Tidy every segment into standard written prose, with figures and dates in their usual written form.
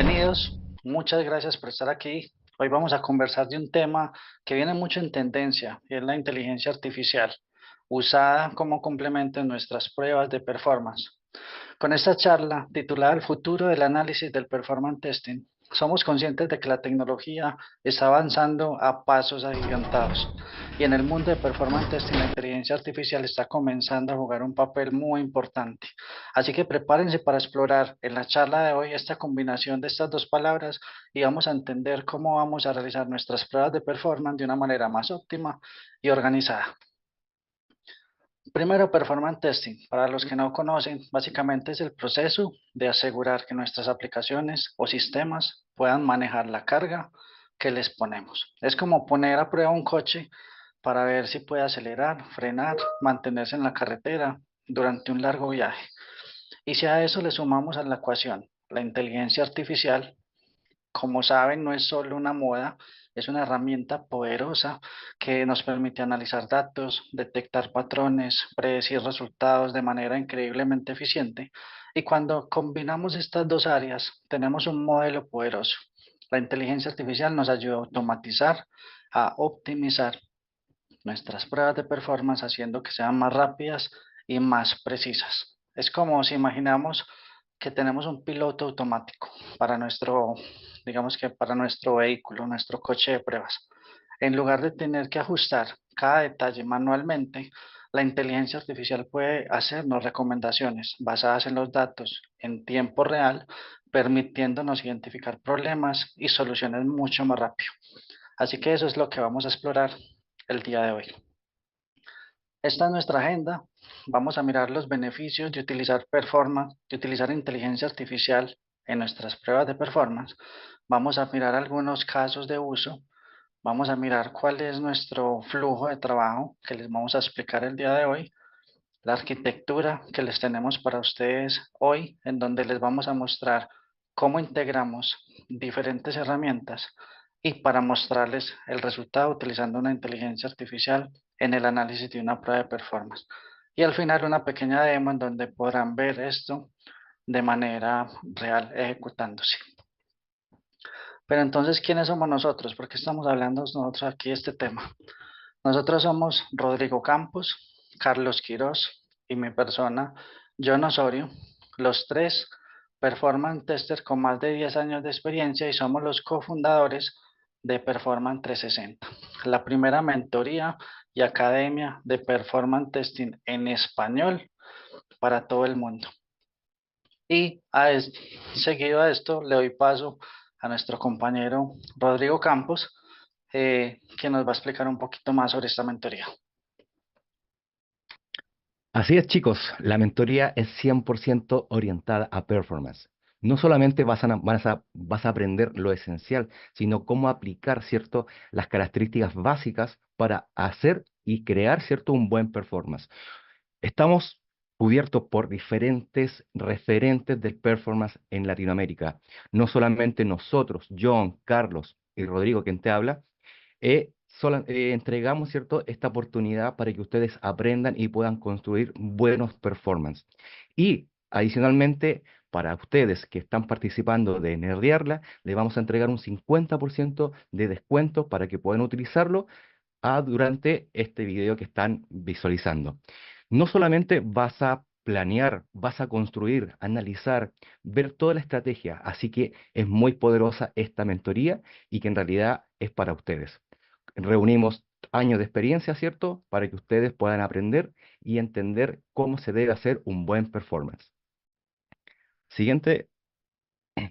Bienvenidos, muchas gracias por estar aquí. Hoy vamos a conversar de un tema que viene mucho en tendencia y es la inteligencia artificial, usada como complemento en nuestras pruebas de performance. Con esta charla titulada El futuro del análisis del performance testing, somos conscientes de que la tecnología está avanzando a pasos agigantados y en el mundo de performance testing la inteligencia artificial está comenzando a jugar un papel muy importante. Así que prepárense para explorar en la charla de hoy esta combinación de estas dos palabras y vamos a entender cómo vamos a realizar nuestras pruebas de performance de una manera más óptima y organizada. Primero, performance testing. Para los que no conocen, básicamente es el proceso de asegurar que nuestras aplicaciones o sistemas puedan manejar la carga que les ponemos. Es como poner a prueba un coche para ver si puede acelerar, frenar, mantenerse en la carretera durante un largo viaje. Y si a eso le sumamos a la ecuación la inteligencia artificial, como saben, no es solo una moda, es una herramienta poderosa que nos permite analizar datos, detectar patrones, predecir resultados de manera increíblemente eficiente. Y cuando combinamos estas dos áreas, tenemos un modelo poderoso. La inteligencia artificial nos ayuda a automatizar, a optimizar nuestras pruebas de performance, haciendo que sean más rápidas y más precisas. Es como si imaginamos que tenemos un piloto automático para nuestro, digamos que para nuestro vehículo, nuestro coche de pruebas. En lugar de tener que ajustar cada detalle manualmente, la inteligencia artificial puede hacernos recomendaciones basadas en los datos en tiempo real, permitiéndonos identificar problemas y soluciones mucho más rápido. Así que eso es lo que vamos a explorar el día de hoy. Esta es nuestra agenda. Vamos a mirar los beneficios de utilizar performance, de utilizar inteligencia artificial en nuestras pruebas de performance. Vamos a mirar algunos casos de uso. Vamos a mirar cuál es nuestro flujo de trabajo que les vamos a explicar el día de hoy. La arquitectura que les tenemos para ustedes hoy, en donde les vamos a mostrar cómo integramos diferentes herramientas y para mostrarles el resultado utilizando una inteligencia artificial en el análisis de una prueba de performance. Y al final una pequeña demo en donde podrán ver esto de manera real ejecutándose. Pero entonces, ¿quiénes somos nosotros? ¿Por qué estamos hablando nosotros aquí de este tema? Nosotros somos Rodrigo Campos, Carlos Quirós y mi persona, John Osorio, los tres Performance Tester con más de 10 años de experiencia y somos los cofundadores de Performance 360, la primera mentoría y academia de Performance Testing en español para todo el mundo. Y seguido a esto le doy paso a nuestro compañero Rodrigo Campos, que nos va a explicar un poquito más sobre esta mentoría. Así es, chicos, la mentoría es 100% orientada a performance. No solamente vas a aprender lo esencial, sino cómo aplicar, ¿cierto?, las características básicas para hacer y crear, ¿cierto?, un buen performance. Estamos cubiertos por diferentes referentes del performance en Latinoamérica. No solamente nosotros, John, Carlos y Rodrigo, quien te habla, entregamos, ¿cierto?, esta oportunidad para que ustedes aprendan y puedan construir buenos performance. Y adicionalmente, para ustedes que están participando de Nerdearla, les vamos a entregar un 50% de descuento para que puedan utilizarlo durante este video que están visualizando. No solamente vas a planear, vas a construir, analizar, ver toda la estrategia, así que es muy poderosa esta mentoría y que en realidad es para ustedes. Reunimos años de experiencia, ¿cierto? Para que ustedes puedan aprender y entender cómo se debe hacer un buen performance. Siguiente.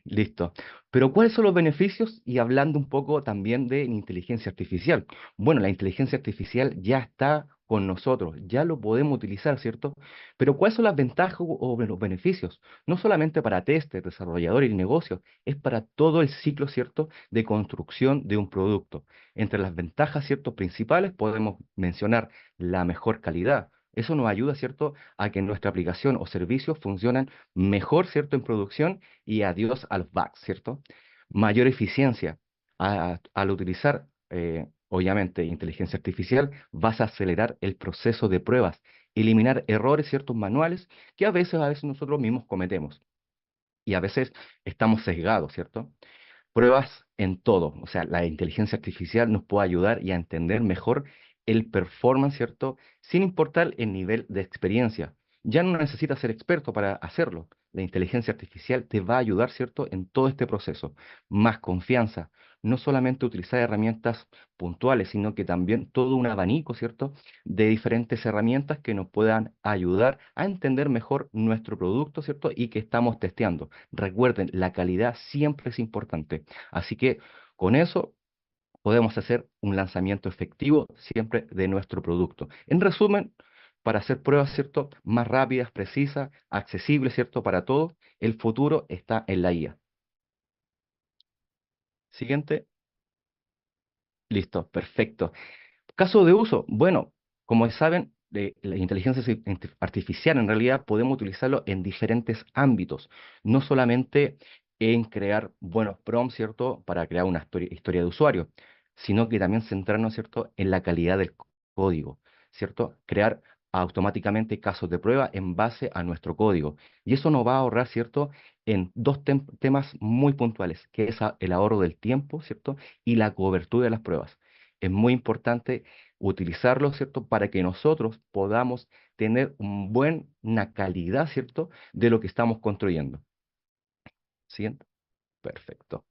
Listo. Pero ¿cuáles son los beneficios? Y hablando un poco también de inteligencia artificial. Bueno, la inteligencia artificial ya está con nosotros, ya lo podemos utilizar, ¿cierto? Pero ¿cuáles son las ventajas o los beneficios? No solamente para testers, desarrolladores y negocios, es para todo el ciclo, ¿cierto?, de construcción de un producto. Entre las ventajas, ¿cierto?, principales podemos mencionar la mejor calidad. Eso nos ayuda, ¿cierto?, a que nuestra aplicación o servicios funcionen mejor, ¿cierto?, en producción y adiós a los bugs, ¿cierto? Mayor eficiencia. Al utilizar, obviamente, inteligencia artificial, vas a acelerar el proceso de pruebas, eliminar errores, ciertos manuales que a veces nosotros mismos cometemos. y a veces estamos sesgados, ¿cierto? Pruebas en todo, o sea, la inteligencia artificial nos puede ayudar y a entender mejor el performance, ¿cierto? Sin importar el nivel de experiencia. Ya no necesitas ser experto para hacerlo. La inteligencia artificial te va a ayudar, ¿cierto?, en todo este proceso. Más confianza. No solamente utilizar herramientas puntuales, sino que también todo un abanico, ¿cierto?, de diferentes herramientas que nos puedan ayudar a entender mejor nuestro producto, ¿cierto?, y que estamos testeando. Recuerden, la calidad siempre es importante. Así que con eso podemos hacer un lanzamiento efectivo siempre de nuestro producto. En resumen, para hacer pruebas, ¿cierto?, más rápidas, precisas, accesibles, ¿cierto?, para todos, el futuro está en la IA. Siguiente. Listo, perfecto. Caso de uso, bueno, como saben, la inteligencia artificial en realidad podemos utilizarlo en diferentes ámbitos, no solamente en crear buenos prompts, ¿cierto?, para crear una historia de usuario, sino que también centrarnos, ¿cierto?, en la calidad del código, ¿cierto? Crear automáticamente casos de prueba en base a nuestro código. Y eso nos va a ahorrar, ¿cierto?, en dos temas muy puntuales, que es el ahorro del tiempo, ¿cierto?, y la cobertura de las pruebas. Es muy importante utilizarlo, ¿cierto? Para que nosotros podamos tener una calidad, ¿cierto? De lo que estamos construyendo. Siguiente. Perfecto.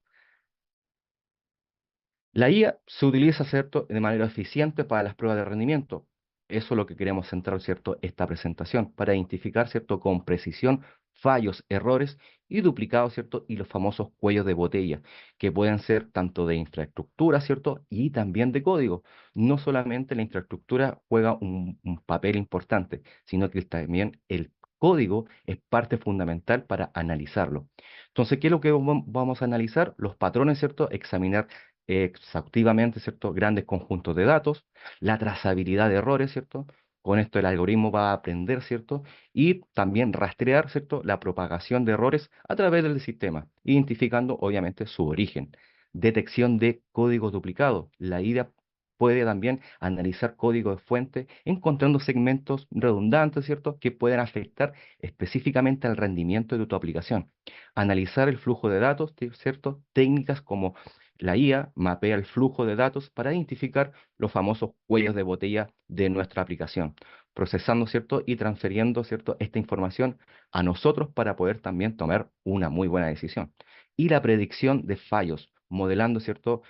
La IA se utiliza, ¿cierto?, de manera eficiente para las pruebas de rendimiento. Eso es lo que queremos centrar, ¿cierto?, esta presentación, para identificar, ¿cierto?, con precisión fallos, errores y duplicados, ¿cierto?, y los famosos cuellos de botella, que pueden ser tanto de infraestructura, ¿cierto?, y también de código. No solamente la infraestructura juega un papel importante, sino que también el código es parte fundamental para analizarlo. Entonces, ¿qué es lo que vamos a analizar? Los patrones, ¿cierto? Examinar exhaustivamente, ¿cierto?, grandes conjuntos de datos, la trazabilidad de errores, ¿cierto? Con esto el algoritmo va a aprender, ¿cierto? Y también rastrear, ¿cierto?, la propagación de errores a través del sistema, identificando obviamente su origen. Detección de código duplicado. La IA puede también analizar código de fuente, encontrando segmentos redundantes, ¿cierto?, que pueden afectar específicamente al rendimiento de tu aplicación. Analizar el flujo de datos, ¿cierto? Técnicas como la IA mapea el flujo de datos para identificar los famosos cuellos de botella de nuestra aplicación, procesando, ¿cierto?, y transfiriendo, ¿cierto?, esta información a nosotros para poder también tomar una muy buena decisión. Y la predicción de fallos, modelando, ¿cierto?,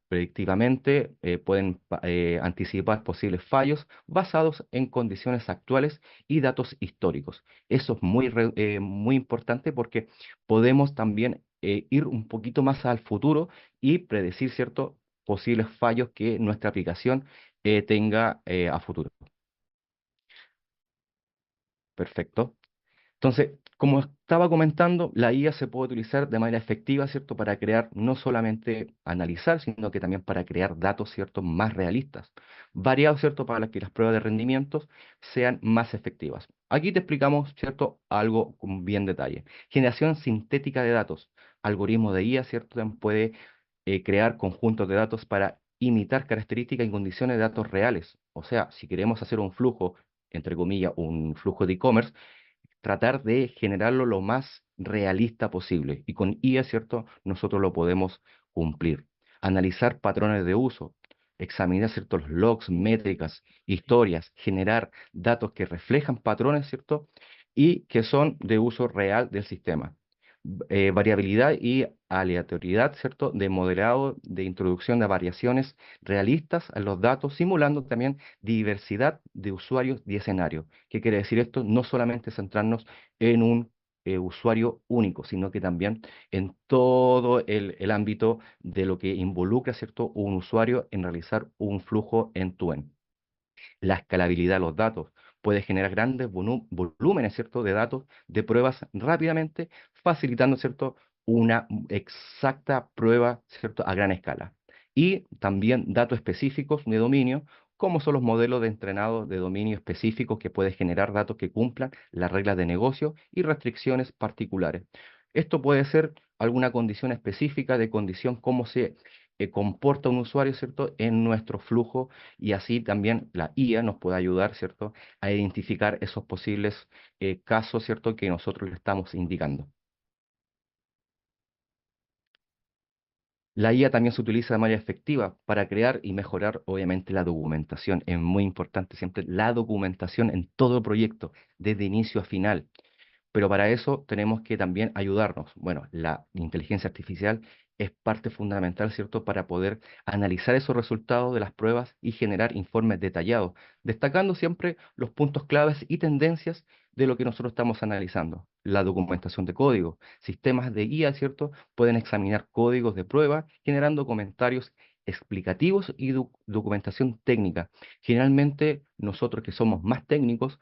predictivamente pueden anticipar posibles fallos basados en condiciones actuales y datos históricos. Eso es muy importante porque podemos también ir un poquito más al futuro y predecir ciertos posibles fallos que nuestra aplicación tenga a futuro. Perfecto. Entonces, como estaba comentando, la IA se puede utilizar de manera efectiva, ¿cierto?, para crear, no solamente analizar, sino que también para crear datos, ¿cierto?, más realistas, variados, ¿cierto?, para que las pruebas de rendimientos sean más efectivas. Aquí te explicamos, ¿cierto?, algo con bien detalle. Generación sintética de datos. Algoritmo de IA, ¿cierto?, también puede crear conjuntos de datos para imitar características y condiciones de datos reales. O sea, si queremos hacer un flujo, entre comillas, un flujo de e-commerce, tratar de generarlo lo más realista posible. Y con IA, ¿cierto? Nosotros lo podemos cumplir. Analizar patrones de uso, examinar ciertos logs, métricas, historias, generar datos que reflejan patrones, ¿cierto? Y que son de uso real del sistema. Variabilidad y aleatoriedad, ¿cierto? De modelado, de introducción de variaciones realistas a los datos, simulando también diversidad de usuarios y escenarios. ¿Qué quiere decir esto? No solamente centrarnos en un usuario único, sino que también en todo el ámbito de lo que involucra, ¿cierto?, un usuario en realizar un flujo end-to-end. La escalabilidad de los datos puede generar grandes volúmenes, ¿cierto?, de datos de pruebas rápidamente, facilitando, ¿cierto?, una exacta prueba, ¿cierto?, a gran escala. Y también datos específicos de dominio, como son los modelos de entrenado de dominio específicos que puede generar datos que cumplan las reglas de negocio y restricciones particulares. Esto puede ser alguna condición específica de condición, cómo se comporta un usuario, ¿cierto?, en nuestro flujo, y así también la IA nos puede ayudar, ¿cierto?, a identificar esos posibles casos, ¿cierto?, que nosotros le estamos indicando. La IA también se utiliza de manera efectiva para crear y mejorar, obviamente, la documentación. Es muy importante siempre la documentación en todo proyecto, desde inicio a final. Pero para eso tenemos que también ayudarnos. Bueno, la inteligencia artificial es parte fundamental, ¿cierto?, para poder analizar esos resultados de las pruebas y generar informes detallados, destacando siempre los puntos claves y tendencias de lo que nosotros estamos analizando. La documentación de código. Sistemas de IA, ¿cierto?, pueden examinar códigos de prueba, generando comentarios explicativos y documentación técnica. Generalmente, nosotros que somos más técnicos,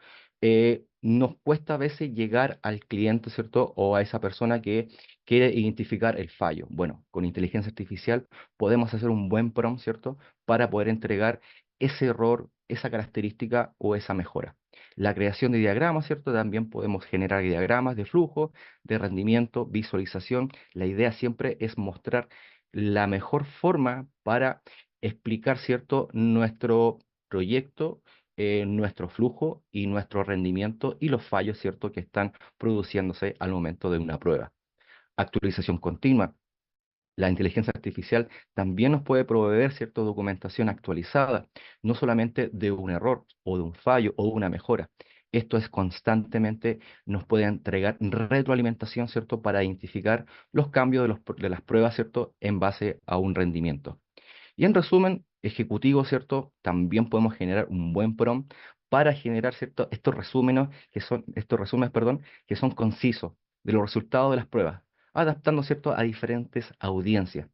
nos cuesta a veces llegar al cliente, ¿cierto? O a esa persona que quiere identificar el fallo. Bueno, con inteligencia artificial podemos hacer un buen prompt, ¿cierto? Para poder entregar ese error, esa característica o esa mejora. La creación de diagramas, ¿cierto? También podemos generar diagramas de flujo, de rendimiento, visualización. La idea siempre es mostrar la mejor forma para explicar, ¿cierto?, nuestro proyecto, nuestro flujo y nuestro rendimiento y los fallos, ¿cierto?, que están produciéndose al momento de una prueba. Actualización continua. La inteligencia artificial también nos puede proveer cierta documentación actualizada, no solamente de un error o de un fallo o una mejora. Esto es constantemente, nos puede entregar retroalimentación, ¿cierto?, para identificar los cambios de las pruebas, ¿cierto?, en base a un rendimiento. Y en resumen, ejecutivo, ¿cierto? También podemos generar un buen prompt para generar, ¿cierto?, estos resúmenes, perdón, que son concisos de los resultados de las pruebas, adaptando, ¿cierto?, a diferentes audiencias.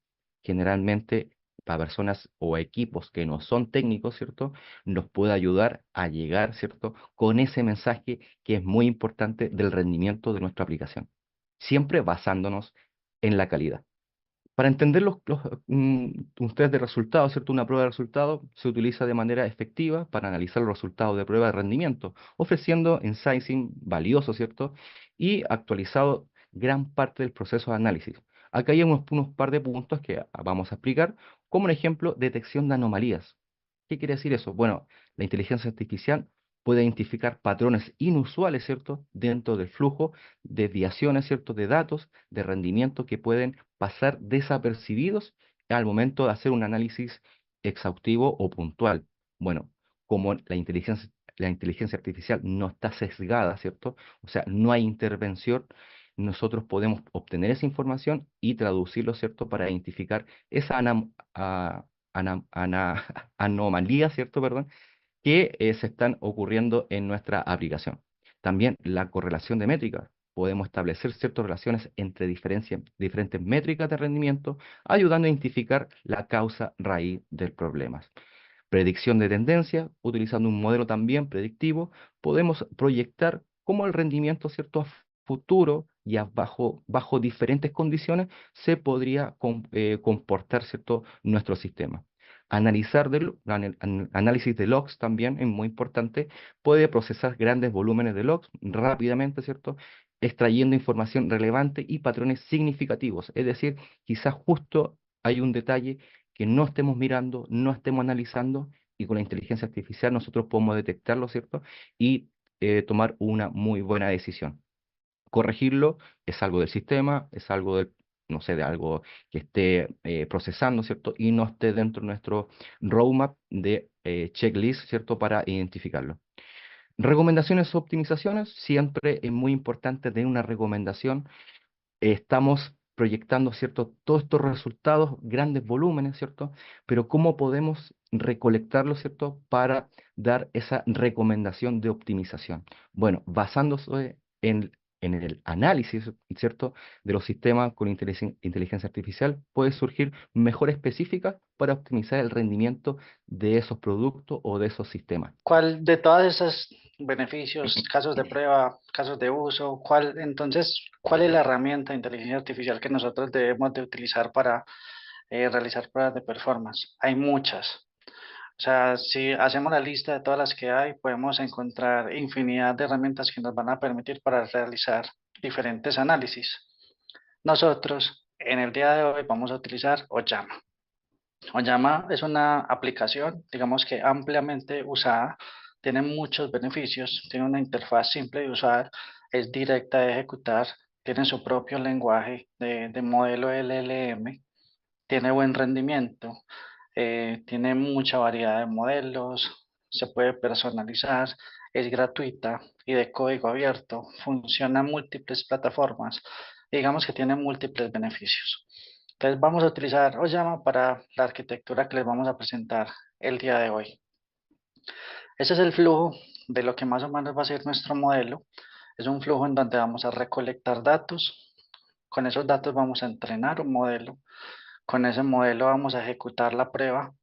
Generalmente, para personas o equipos que no son técnicos, ¿cierto?, nos puede ayudar a llegar, ¿cierto?, con ese mensaje que es muy importante del rendimiento de nuestra aplicación, siempre basándonos en la calidad. Para entender un test de resultados, ¿cierto? Una prueba de resultados se utiliza de manera efectiva para analizar los resultados de prueba de rendimiento, ofreciendo insights valiosos, ¿cierto? Y actualizado gran parte del proceso de análisis. Acá hay unos par de puntos que vamos a explicar, como un ejemplo, detección de anomalías. ¿Qué quiere decir eso? Bueno, la inteligencia artificial puede identificar patrones inusuales, ¿cierto?, dentro del flujo, desviaciones, ¿cierto?, de datos, de rendimiento que pueden pasar desapercibidos al momento de hacer un análisis exhaustivo o puntual. Bueno, como la inteligencia artificial no está sesgada, ¿cierto? O sea, no hay intervención, nosotros podemos obtener esa información y traducirlo, ¿cierto?, para identificar esa anomalía, ¿cierto? Perdón, que se están ocurriendo en nuestra aplicación. También la correlación de métricas. Podemos establecer ciertas relaciones entre diferentes métricas de rendimiento, ayudando a identificar la causa raíz del problema. Predicción de tendencia, utilizando un modelo también predictivo, podemos proyectar cómo el rendimiento, ¿cierto?, a futuro y bajo diferentes condiciones se podría comportar, ¿cierto?, nuestro sistema. Análisis de logs también es muy importante, puede procesar grandes volúmenes de logs rápidamente, ¿cierto?, extrayendo información relevante y patrones significativos. Es decir, quizás justo hay un detalle que no estemos mirando, no estemos analizando, y con la inteligencia artificial nosotros podemos detectarlo, ¿cierto? Y tomar una muy buena decisión. Corregirlo es algo del sistema, es algo de, no sé, de algo que esté procesando, ¿cierto? Y no esté dentro de nuestro roadmap de checklist, ¿cierto? Para identificarlo. Recomendaciones o optimizaciones, siempre es muy importante tener una recomendación. Estamos proyectando, ¿cierto?, todos estos resultados, grandes volúmenes, ¿cierto? Pero ¿cómo podemos recolectarlos, ¿cierto?, para dar esa recomendación de optimización? Bueno, basándose en el análisis, ¿cierto?, de los sistemas con inteligencia artificial, puede surgir mejor específicas para optimizar el rendimiento de esos productos o de esos sistemas. ¿Cuál de todos esos beneficios, casos de prueba, casos de uso, cuál es la herramienta de inteligencia artificial que nosotros debemos de utilizar para realizar pruebas de performance? Hay muchas. O sea, si hacemos la lista de todas las que hay, podemos encontrar infinidad de herramientas que nos van a permitir para realizar diferentes análisis. Nosotros, en el día de hoy, vamos a utilizar Oyama. Oyama es una aplicación, digamos que ampliamente usada, tiene muchos beneficios, tiene una interfaz simple de usar, es directa de ejecutar, tiene su propio lenguaje de modelo LLM tiene buen rendimiento, tiene mucha variedad de modelos, se puede personalizar, es gratuita y de código abierto, funciona en múltiples plataformas, digamos que tiene múltiples beneficios. Entonces vamos a utilizar Oyama para la arquitectura que les vamos a presentar el día de hoy. Ese es el flujo de lo que más o menos va a ser nuestro modelo. Es un flujo en donde vamos a recolectar datos. Con esos datos vamos a entrenar un modelo. Con ese modelo vamos a ejecutar la prueba.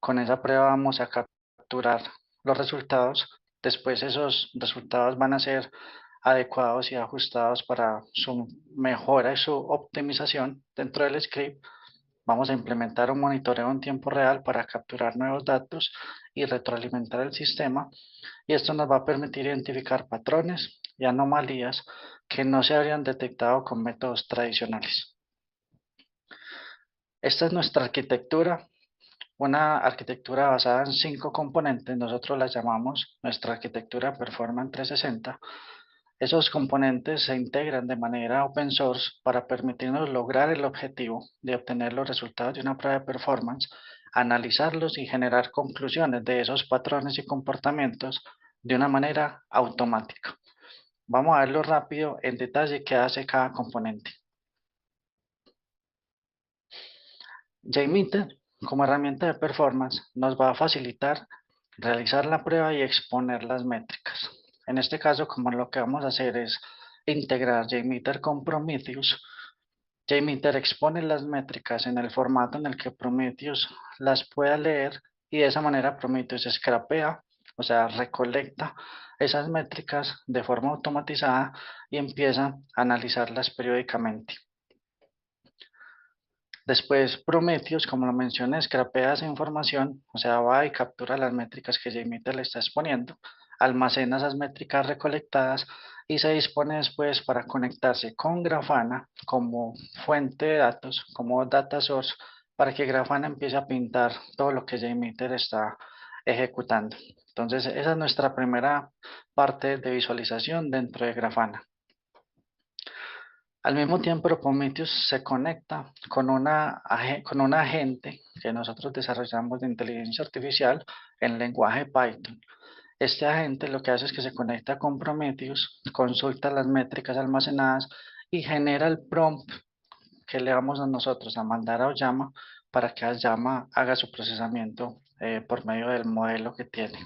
Con esa prueba vamos a capturar los resultados. Después esos resultados van a ser adecuados y ajustados para su mejora y su optimización dentro del script. Vamos a implementar un monitoreo en tiempo real para capturar nuevos datos y retroalimentar el sistema. Y esto nos va a permitir identificar patrones y anomalías que no se habrían detectado con métodos tradicionales. Esta es nuestra arquitectura, una arquitectura basada en 5 componentes. Nosotros la llamamos nuestra arquitectura Performance 360. Esos componentes se integran de manera open source para permitirnos lograr el objetivo de obtener los resultados de una prueba de performance, analizarlos y generar conclusiones de esos patrones y comportamientos de una manera automática. Vamos a verlo rápido en detalle qué hace cada componente. JMeter, como herramienta de performance, nos va a facilitar realizar la prueba y exponer las métricas. En este caso, como lo que vamos a hacer es integrar JMeter con Prometheus, JMeter expone las métricas en el formato en el que Prometheus las pueda leer y de esa manera Prometheus scrapea, o sea, recolecta esas métricas de forma automatizada y empieza a analizarlas periódicamente. Después Prometheus, como lo mencioné, scrapea esa información, o sea, va y captura las métricas que JMeter le está exponiendo, almacena esas métricas recolectadas y se dispone después para conectarse con Grafana como fuente de datos, como data source, para que Grafana empiece a pintar todo lo que JMeter está ejecutando. Entonces, esa es nuestra primera parte de visualización dentro de Grafana. Al mismo tiempo, Prometheus se conecta con un agente que nosotros desarrollamos de inteligencia artificial en lenguaje Python. Este agente lo que hace es que se conecta con Prometheus, consulta las métricas almacenadas y genera el prompt que le vamos a nosotros a mandar a Oyama para que Oyama haga su procesamiento por medio del modelo que tiene.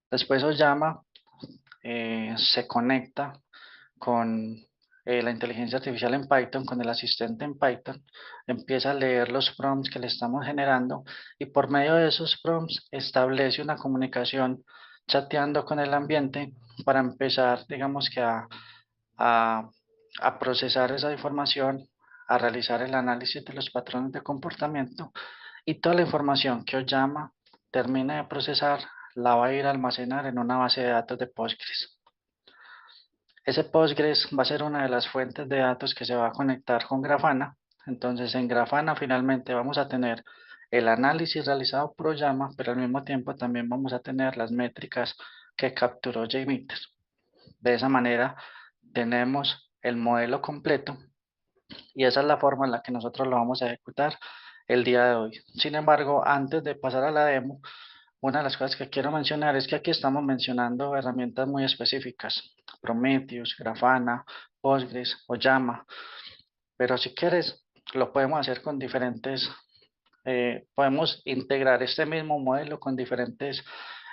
Después Oyama se conecta con la inteligencia artificial en Python, con el asistente en Python, empieza a leer los prompts que le estamos generando y por medio de esos prompts establece una comunicación chateando con el ambiente para empezar, digamos que a, a procesar esa información, a realizar el análisis de los patrones de comportamiento y toda la información que Oyama termine de procesar la va a ir a almacenar en una base de datos de Postgres. Ese Postgres va a ser una de las fuentes de datos que se va a conectar con Grafana. Entonces en Grafana finalmente vamos a tener el análisis realizado por Oyama, pero al mismo tiempo también vamos a tener las métricas que capturó JMeter. De esa manera tenemos el modelo completo y esa es la forma en la que nosotros lo vamos a ejecutar el día de hoy. Sin embargo, antes de pasar a la demo, una de las cosas que quiero mencionar es que aquí estamos mencionando herramientas muy específicas, Prometheus, Grafana, Postgres, Oyama, pero si quieres lo podemos hacer con diferentes, podemos integrar este mismo modelo con diferentes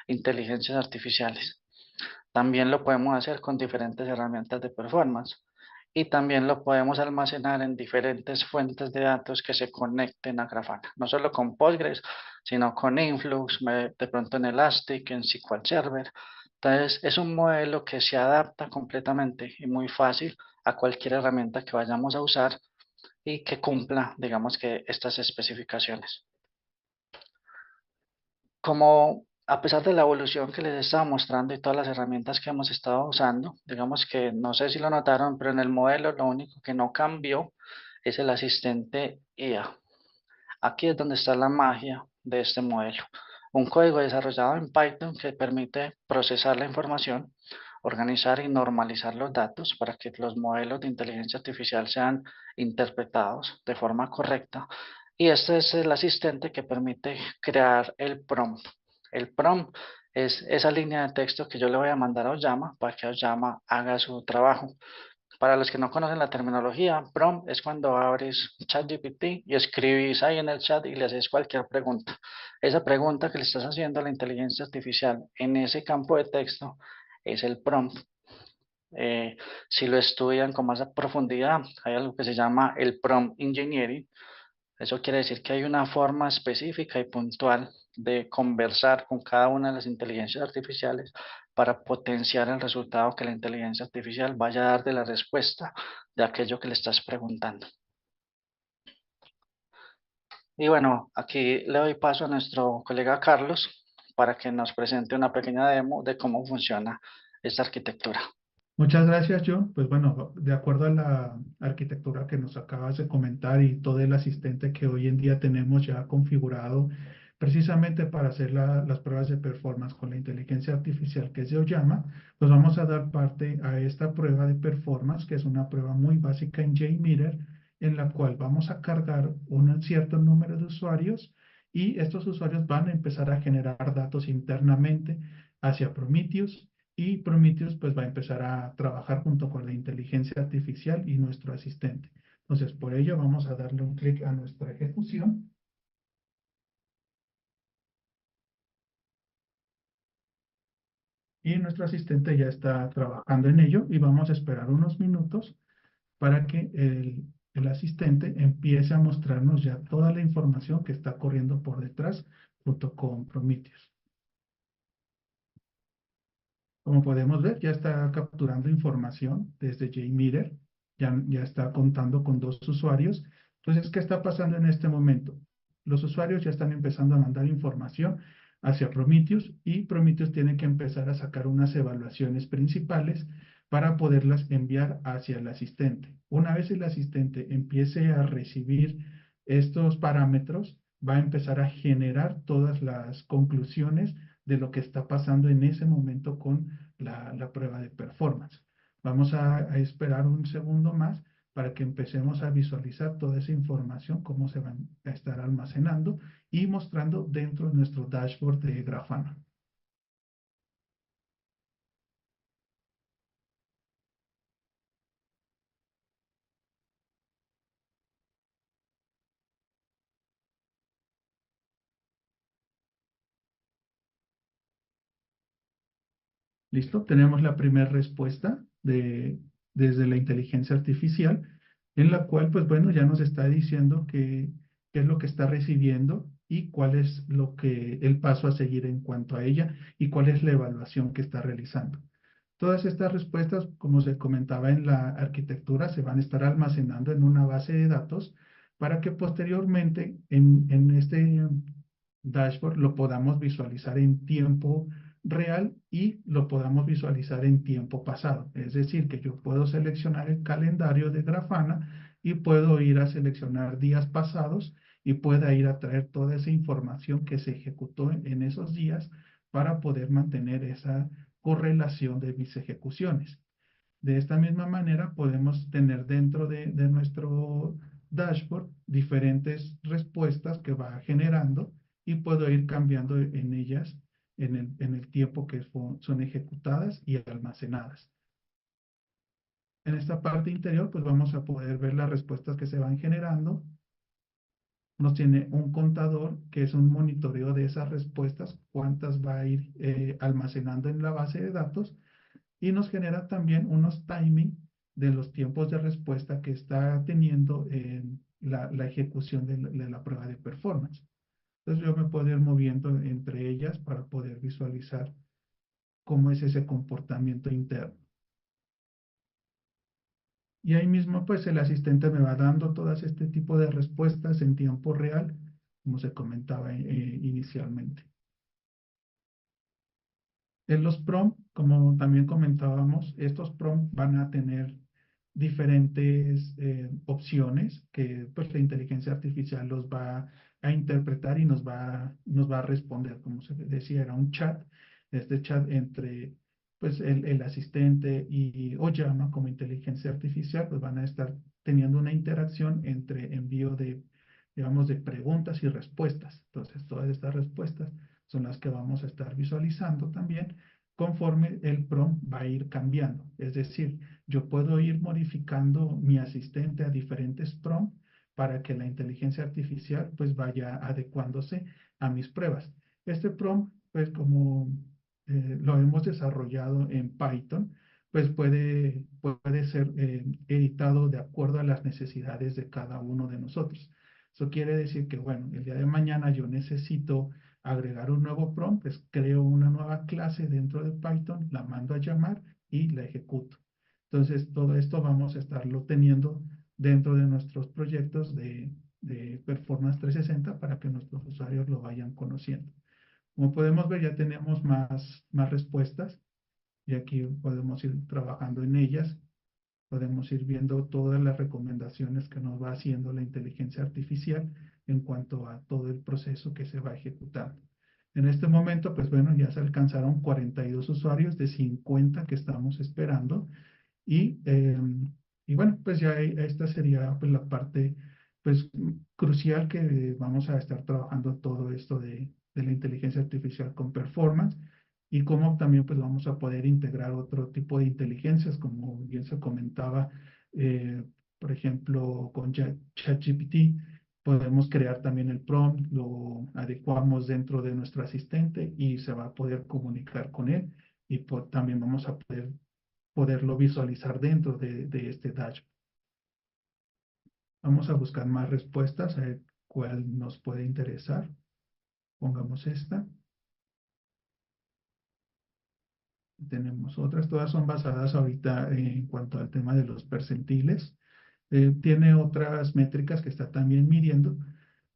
inteligencias artificiales. También lo podemos hacer con diferentes herramientas de performance y también lo podemos almacenar en diferentes fuentes de datos que se conecten a Grafana, no solo con Postgres, sino con Influx, de pronto en Elastic, en SQL Server. Entonces es un modelo que se adapta completamente y muy fácil a cualquier herramienta que vayamos a usar y que cumpla, digamos que estas especificaciones. Como a pesar de la evolución que les estaba mostrando y todas las herramientas que hemos estado usando, digamos que no sé si lo notaron, pero en el modelo lo único que no cambió es el asistente IA. Aquí es donde está la magia de este modelo. Un código desarrollado en Python que permite procesar la información. organizar y normalizar los datos para que los modelos de inteligencia artificial sean interpretados de forma correcta. Y este es el asistente que permite crear el prompt. El prompt es esa línea de texto que yo le voy a mandar a Ollama para que Ollama haga su trabajo. Para los que no conocen la terminología, prompt es cuando abres ChatGPT y escribís ahí en el chat y le haces cualquier pregunta. Esa pregunta que le estás haciendo a la inteligencia artificial en ese campo de texto es el prompt. Si lo estudian con más profundidad, hay algo que se llama el prompt engineering. Eso quiere decir que hay una forma específica y puntual de conversar con cada una de las inteligencias artificiales para potenciar el resultado que la inteligencia artificial vaya a dar de la respuesta de aquello que le estás preguntando. Y bueno, aquí le doy paso a nuestro colega Carlos para que nos presente una pequeña demo de cómo funciona esta arquitectura. Muchas gracias, John. Pues bueno, de acuerdo a la arquitectura que nos acabas de comentar y todo el asistente que hoy en día tenemos ya configurado precisamente para hacer las pruebas de performance con la inteligencia artificial que es de Ollama, pues vamos a dar parte a esta prueba de performance, que es una prueba muy básica en JMeter, en la cual vamos a cargar un cierto número de usuarios y estos usuarios van a empezar a generar datos internamente hacia Prometheus y Prometheus pues va a empezar a trabajar junto con la inteligencia artificial y nuestro asistente. Entonces, por ello vamos a darle un clic a nuestra ejecución. Y nuestro asistente ya está trabajando en ello y vamos a esperar unos minutos para que el asistente empiece a mostrarnos ya toda la información que está corriendo por detrás junto con Prometheus. Como podemos ver, ya está capturando información desde JMeter, ya está contando con 2 usuarios. Entonces, ¿qué está pasando en este momento? Los usuarios ya están empezando a mandar información hacia Prometheus y Prometheus tiene que empezar a sacar unas evaluaciones principales para poderlas enviar hacia el asistente. Una vez el asistente empiece a recibir estos parámetros, va a empezar a generar todas las conclusiones de lo que está pasando en ese momento con la prueba de performance. Vamos a esperar un segundo más para que empecemos a visualizar toda esa información, cómo se van a estar almacenando y mostrando dentro de nuestro dashboard de Grafana. ¿Listo? Tenemos la primera respuesta desde la inteligencia artificial, en la cual, pues bueno, ya nos está diciendo qué es lo que está recibiendo y cuál es el paso a seguir en cuanto a ella y cuál es la evaluación que está realizando. Todas estas respuestas, como se comentaba en la arquitectura, se van a estar almacenando en una base de datos para que posteriormente en este dashboard lo podamos visualizar en tiempo real y lo podamos visualizar en tiempo pasado. Es decir, que yo puedo seleccionar el calendario de Grafana y puedo ir a seleccionar días pasados y pueda ir a traer toda esa información que se ejecutó en esos días para poder mantener esa correlación de mis ejecuciones. De esta misma manera podemos tener dentro de nuestro dashboard diferentes respuestas que va generando y puedo ir cambiando en ellas en el tiempo que son ejecutadas y almacenadas. En esta parte interior pues vamos a poder ver las respuestas que se van generando. Nos tiene un contador que es un monitoreo de esas respuestas, cuántas va a ir almacenando en la base de datos y nos genera también unos timing de los tiempos de respuesta que está teniendo en la ejecución de la prueba de performance. Entonces yo me puedo ir moviendo entre ellas para poder visualizar cómo es ese comportamiento interno. Y ahí mismo pues el asistente me va dando todas este tipo de respuestas en tiempo real, como se comentaba inicialmente. En los prompts, como también comentábamos, estos prompts van a tener diferentes opciones que pues, la inteligencia artificial los va a interpretar y nos va a responder. Como se decía, era un chat, este chat entre pues el asistente y Oyama como inteligencia artificial, pues van a estar teniendo una interacción entre envío de, digamos, de preguntas y respuestas. Entonces, todas estas respuestas son las que vamos a estar visualizando también conforme el prompt va a ir cambiando. Es decir, yo puedo ir modificando mi asistente a diferentes prompts para que la inteligencia artificial pues vaya adecuándose a mis pruebas. Este prompt, pues como lo hemos desarrollado en Python, pues puede ser editado de acuerdo a las necesidades de cada uno de nosotros. Eso quiere decir que, bueno, el día de mañana yo necesito agregar un nuevo prompt, pues creo una nueva clase dentro de Python, la mando a llamar y la ejecuto. Entonces, todo esto vamos a estarlo teniendo dentro de nuestros proyectos de Performance 360 para que nuestros usuarios lo vayan conociendo. Como podemos ver, ya tenemos más respuestas y aquí podemos ir trabajando en ellas. Podemos ir viendo todas las recomendaciones que nos va haciendo la inteligencia artificial en cuanto a todo el proceso que se va ejecutando. En este momento, pues bueno, ya se alcanzaron 42 usuarios de 50 que estamos esperando y, y bueno, pues ya esta sería pues la parte pues crucial que vamos a estar trabajando todo esto de la inteligencia artificial con performance y cómo también pues vamos a poder integrar otro tipo de inteligencias, como bien se comentaba, eh, por ejemplo, con ChatGPT podemos crear también el prompt, lo adecuamos dentro de nuestro asistente y se va a poder comunicar con él y también vamos a poderlo visualizar dentro de este dashboard. Vamos a buscar más respuestas, a ver cuál nos puede interesar. Pongamos esta. Tenemos otras, todas son basadas ahorita en cuanto al tema de los percentiles. Tiene otras métricas que está también midiendo.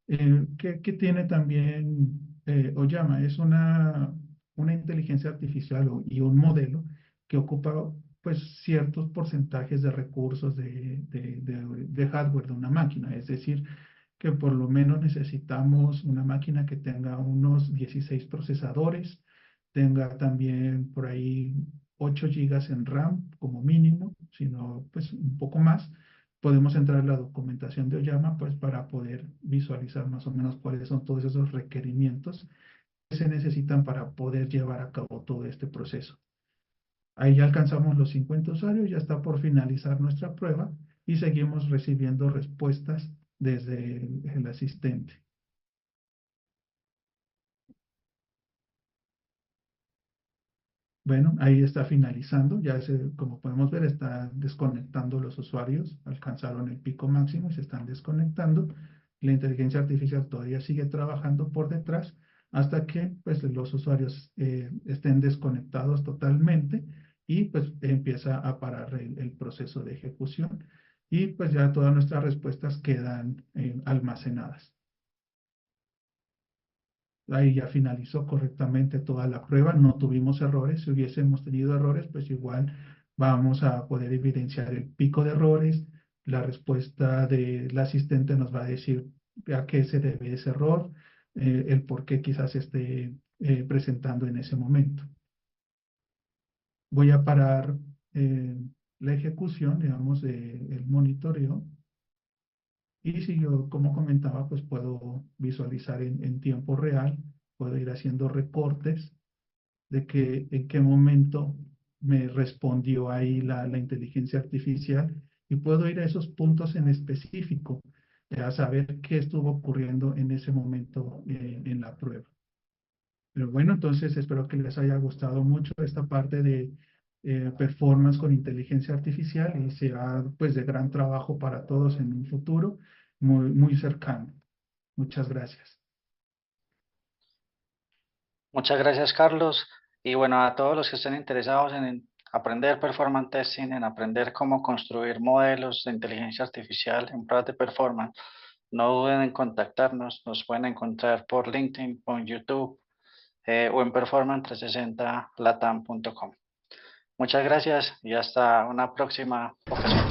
Que tiene también Oyama? Es una inteligencia artificial y un modelo que ocupa pues ciertos porcentajes de recursos de hardware de una máquina. Es decir, que por lo menos necesitamos una máquina que tenga unos 16 procesadores, tenga también por ahí 8 gigas en RAM como mínimo, sino pues un poco más. Podemos entrar en la documentación de Oyama pues para poder visualizar más o menos cuáles son todos esos requerimientos que se necesitan para poder llevar a cabo todo este proceso. Ahí ya alcanzamos los 50 usuarios, ya está por finalizar nuestra prueba y seguimos recibiendo respuestas desde el asistente. Bueno, ahí está finalizando, como podemos ver, está desconectando los usuarios, alcanzaron el pico máximo y se están desconectando. La inteligencia artificial todavía sigue trabajando por detrás hasta que pues, los usuarios estén desconectados totalmente y pues empieza a parar el proceso de ejecución y pues ya todas nuestras respuestas quedan almacenadas. Ahí ya finalizó correctamente toda la prueba, no tuvimos errores. Si hubiésemos tenido errores, pues igual vamos a poder evidenciar el pico de errores. La respuesta del asistente nos va a decir a qué se debe ese error, el por qué quizás esté presentando en ese momento. Voy a parar la ejecución, digamos, del monitoreo. Y si yo, como comentaba, pues puedo visualizar en tiempo real, puedo ir haciendo recortes de que en qué momento me respondió ahí la inteligencia artificial y puedo ir a esos puntos en específico a saber qué estuvo ocurriendo en ese momento en la prueba. Pero bueno, entonces espero que les haya gustado mucho esta parte de performance con inteligencia artificial y será pues de gran trabajo para todos en un futuro muy cercano. Muchas gracias. Muchas gracias, Carlos. Y bueno, a todos los que estén interesados en aprender performance testing, en aprender cómo construir modelos de inteligencia artificial en pruebas de performance, no duden en contactarnos. Nos pueden encontrar por LinkedIn o en YouTube o en performance360latam.com. Muchas gracias y hasta una próxima ocasión.